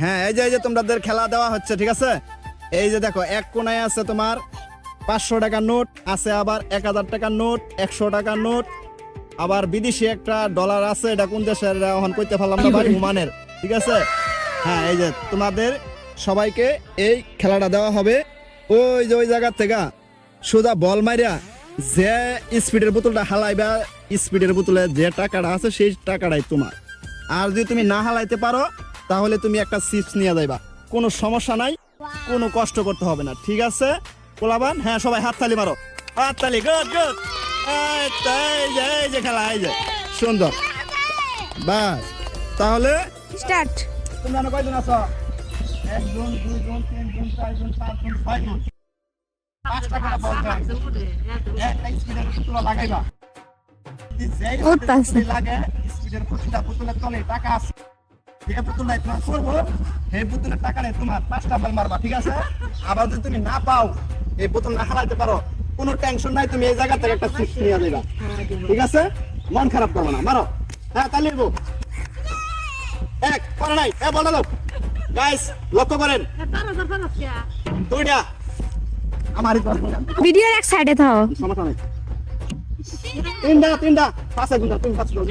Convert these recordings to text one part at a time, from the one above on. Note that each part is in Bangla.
হ্যাঁ এই যে তোমাদের খেলা দেওয়া হচ্ছে, ঠিক আছে? এই যে দেখো এক কোনায় আছে তোমার 500 টাকার নোট, আছে আবার 1000 টাকার নোট, 100 টাকার নোট, আবার বিদেশি একটা ডলার আছে, এটা কোন দেশের এখন কইতে পারলাম না ভাই, ওমানের, ঠিক আছে? হ্যাঁ এই যে তোমাদের সবাইকে এই খেলাটা দেওয়া হবে। ওই যে ওই জায়গা থেকে সোজা বল মাইরা যে স্পিডের বোতলটা হালাইবা, স্পিডের বোতলে যে টাকাটা আছে সেই টাকাটাই তোমার। আর যদি তুমি না হালাইতে পারো তাহলে তুমি একটা চিপস নিয়ে যাইবা, কোনো সমস্যা নাই, কোনো কষ্ট করতে হবে না, ঠিক আছে পোলাবান? হ্যাঁ সবাই হাততালি মারো, হাততালি, গুড গুড। এই যে খেলা, এই যে সুন্দর, বাস তাহলে স্টার্ট। তোমরা কয়জন আছো? 1 জন 2 জন 3 জন 4 জন 5 জন 6 জন, 5 টাকা বল দাও, একটা স্পিডের বোতল লাগাইবা, লাগে স্পিডের প্রতিটা বোতলের তলে টাকা আছে, যে বোতলটা তোমার করবো সেই বোতলের টাকা নেই তোমার, 5টা বল মারবা, ঠিক আছে? আবার যদি তুমি না পাও, এই বোতল না হারাইতে পারো, কোনো টেনশন নাই, তুমি এই জায়গা থেকে একটা চিপস নিয়ে যাবা, ঠিক আছে? মন খারাপ করবে না, মারো। হ্যাঁ তালি দিব, এক করে নাই, বল দাও গাইস, লক্ষ্য করেন, 2টা আমারই ভিডিওর এক সাইডে থাও। সমস্যা নাই, 3টা 5 গুণা, তুমি 5 গুণা,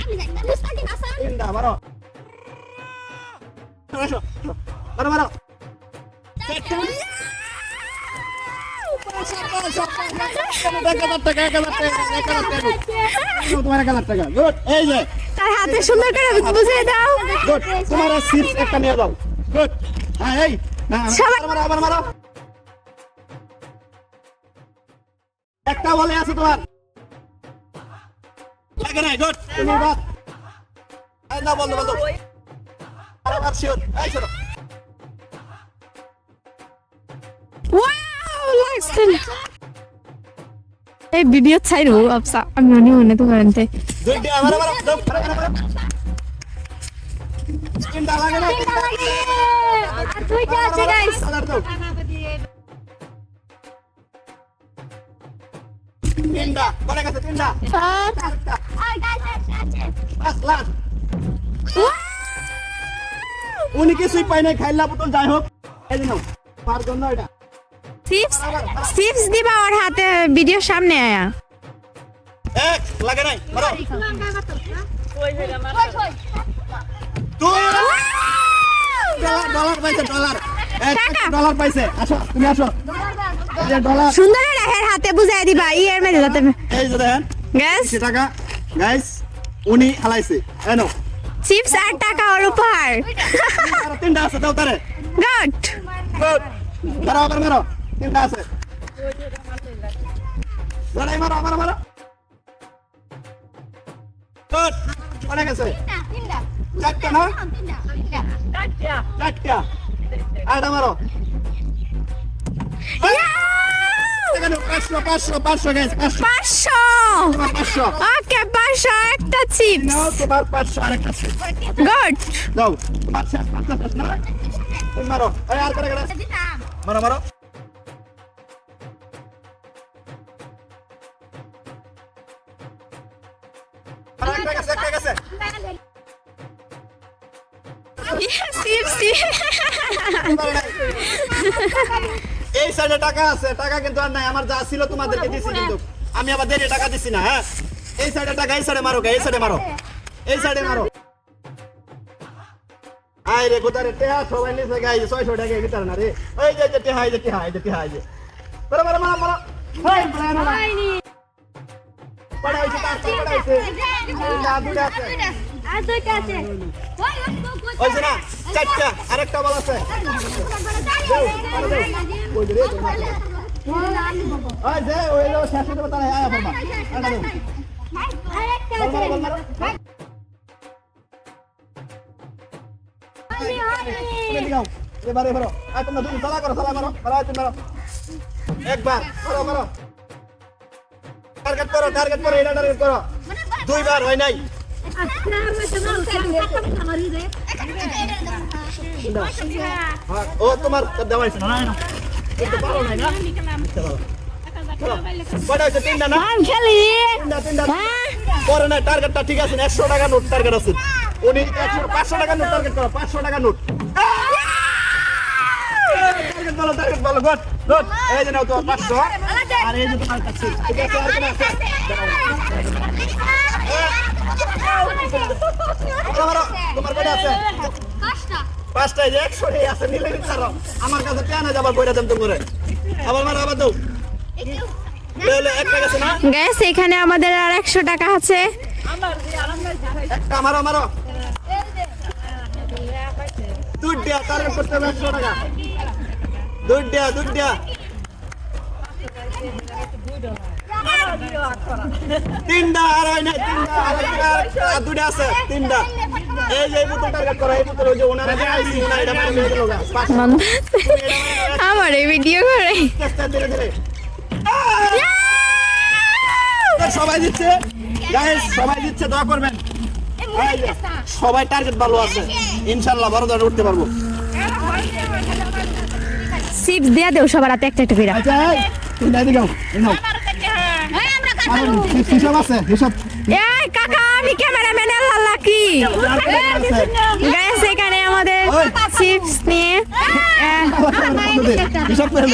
3টা মারো, মারো মারো, 1000 টাকা, 1000 টাকা, গুড। এই যে তার হাতে সুন্দর করে বুঝিয়ে দাও। গুড, তোমার চিপস একটা নিয়ে দাও, গুড। হ্যাঁ এই মারো আবার মারো, একটা বলে আছে তোমার, লাগে নাই, গুড। তুমি বাদ, এই না বল বল, আরে বাদ শিওর, এই শোনো, ওয়াও লাগছে। এই ভিডিও ছাইরো আপসা আমি মনে তো করতে। 2টা মারো মারো, দাও মারো, 3টা লাগে না, আর 2টা আছে গাইস। 3টা বলে গেছে, 3টা লাস্ট। উনি কিছুই পাই নাই, খাইলা বোতল, যাই হোক এই যে নাও তার জন্য এটা চিপস দিবা ওর হাতে ভিডিওর সামনে আয়া। এক লাগে নাই, মারো, ডলার পাইছে, ডলার, $1 পাইছে, আসো তুমি আসো, এই যে ডলার সুন্দর রাহের হাতে বুঝাই দিবা ইয়ের মেরে যাতে। এই যে দেখেন গাইস টাকা, গাইস উনি হালাইছে, এনো চিপস আর টাকা ওর উপহার। আর 3টা আছে, দাও তারে, গুড গুড, মারো আবার মারো, 3টা আছে, লড়াই মারো, মারো মারো, গুড, পড়ে গেছে, 4টা না, 4টা, আটা মারো, 500 গাইস, 500। 500 ওকে 500 একটা চিপস। নাও তোমার 500 আরেকটা আছে, গুড। দাও তোমার 500 না, তুমি মারো, এই আর করে গেছে, মারো মারো, একটা গেছে, চিপস। এই সাইডে টাকা আছে, টাকা কিন্তু আর নাই, আমার যা ছিল তোমাদেরকে দিছি, কিন্তু আমি আবার দেরি টাকা দিছি না। হ্যাঁ এই সাইডে টাকা, এই সাইডে মারো, এই সাইডে মারো, এই সাইডে মারো, আই রে গোদারে টেহা সবাই নিছে গাই, 600 টাকা ভিতর না রে, এই যে টেহা, এই যে টেহা, এই যে টেহা, এই যে মারো মারো মারো মারো, হেই হয়নি, পড়াইছে তার পড়াইছে, না দুটা আছে, আর 2টা আছে, ওই যে না 4টা, আরেকটা বল আছে, ওই যে রে, ওই যে ওই লো শেষ হতে তারা আয়া ফরমা, আটা দাও, আরেকটা মারো মারো মারো, তুমি দিগাও, এবারে মারো, আয় তোমরা দুই সালা করো, সালা মারো, মারো তুমি মারো, একবার মারো মারো, টার্গেট করো, এটা টার্গেট করো, 2বার হয় নাই, ও তোমার দেওয়া হয়েছে না, না কিন্তু পারো নাই না, কয়টা হয়েছে? 3টা না, খেলি 3টা পরে না, টার্গেটটা ঠিক আছে, 100 টাকা নোট টার্গেট আছে, উনি 500 টাকা নোট টার্গেট করো, 500 টাকা নোট, টার্গেট বলো গুড গুড এই যে নাও তোমার 500 আর এই যে তোমার কাছে ঠিক আছে আর কোন আছে তোমার কয়টা আছে পাঁচটা এই যে 100 এই আছে নিলে নিতে পারো আমার কাছে কেন যাবার কইরা দেন তো করে আবার মারো আবার দাও তাহলে একটা গেছে না গ্যাস এখানে আমাদের আর 100 টাকা আছে। একটা মারো মারো দুইটা টার্গেট করতে হবে 100 টাকা দুইটা তিনটা আর হয় না তিনটা আর দুইটা আছে তিনটা এই যে বোতল টার্গেট করো এই বোতল ওই যে ওনারা যে আইসি ওনা এটা মানে মেয়ে লোক আমার এই ভিডিও করে চেষ্টা ধীরে ধীরে সবাই দিচ্ছে গাইস সবাই দিচ্ছে দোয়া করবেন এই যে, সবাই টার্গেট ভালো আছে ইনশাআল্লাহ বড় ধরে উঠতে পারবো চিপস দিয়া দেও সবার হাতে একটা একটা করে। আচ্ছা তুমি এদিকে যাও নাও হিসাব আছে হিসাব এই কাকা আমি ক্যামেরাম্যান আল্লাহ কি গ্যাস এখানে আমাদের চিপস নিয়ে হিসাব করে